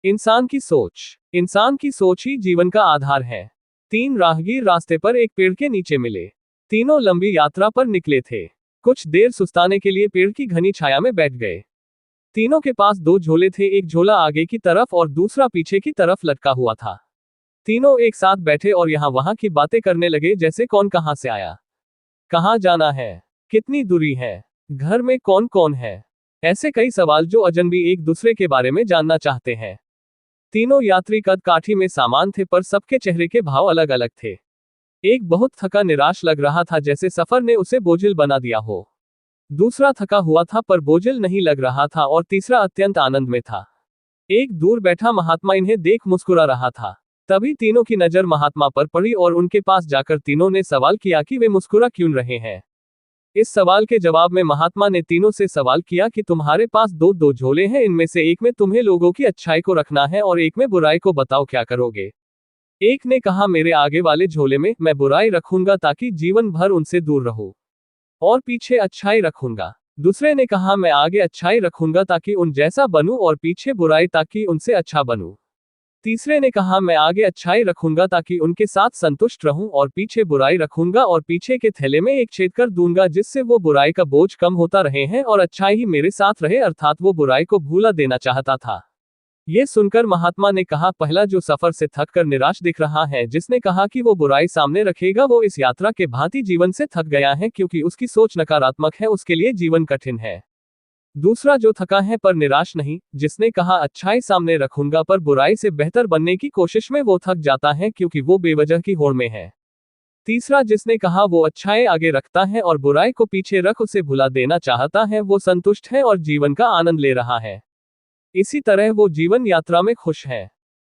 इंसान की सोच ही जीवन का आधार है। 3 राहगीर रास्ते पर एक पेड़ के नीचे मिले। तीनों लंबी यात्रा पर निकले थे। कुछ देर सुस्ताने के लिए पेड़ की घनी छाया में बैठ गए। तीनों के पास 2 झोले थे, एक झोला आगे की तरफ और दूसरा पीछे की तरफ लटका हुआ था। तीनों एक साथ बैठे और यहां वहां की बातें करने लगे, जैसे कौन कहां से आया, कहां जाना है, कितनी दूरी है, घर में कौन कौन है। ऐसे कई सवाल जो अजनबी एक दूसरे के बारे में जानना चाहते हैं। तीनों यात्री कद काठी में सामान थे, पर सबके चेहरे के भाव अलग अलग थे। एक बहुत थका निराश लग रहा था, जैसे सफर ने उसे बोझिल बना दिया हो। दूसरा थका हुआ था पर बोझिल नहीं लग रहा था, और तीसरा अत्यंत आनंद में था। एक दूर बैठा महात्मा इन्हें देख मुस्कुरा रहा था। तभी तीनों की नजर महात्मा पर पड़ी और उनके पास जाकर तीनों ने सवाल किया कि वे मुस्कुरा क्यों रहे हैं। इस सवाल के जवाब में महात्मा ने तीनों से सवाल किया कि तुम्हारे पास 2 झोले हैं, इनमें से एक में तुम्हें लोगों की अच्छाई को रखना है और एक में बुराई को, बताओ क्या करोगे। एक ने कहा, मेरे आगे वाले झोले में मैं बुराई रखूंगा ताकि जीवन भर उनसे दूर रहूं, और पीछे अच्छाई रखूंगा। दूसरे ने कहा, मैं आगे अच्छाई रखूंगा ताकि उन जैसा बनूं और पीछे बुराई ताकि उनसे अच्छा बनूं। तीसरे ने कहा, मैं आगे अच्छाई रखूंगा ताकि उनके साथ संतुष्ट रहूं और पीछे बुराई रखूंगा और पीछे के थैले में एक छेद कर दूंगा, जिससे वो बुराई का बोझ कम होता रहे हैं और अच्छाई ही मेरे साथ रहे, अर्थात वो बुराई को भूला देना चाहता था। ये सुनकर महात्मा ने कहा, पहला जो सफर से थक कर निराश दिख रहा है, जिसने कहा कि वो बुराई सामने रखेगा, वो इस यात्रा के भांति जीवन से थक गया है, क्योंकि उसकी सोच नकारात्मक है, उसके लिए जीवन कठिन है। दूसरा जो थका है पर निराश नहीं, जिसने कहा अच्छाई सामने रखूंगा पर बुराई से बेहतर बनने की कोशिश में वो थक जाता है, क्योंकि वो बेवजह की होड़ में है। तीसरा जिसने कहा वो अच्छाई आगे रखता है और बुराई को पीछे रख उसे भुला देना चाहता है, वो संतुष्ट है और जीवन का आनंद ले रहा है। इसी तरह वो जीवन यात्रा में खुश है।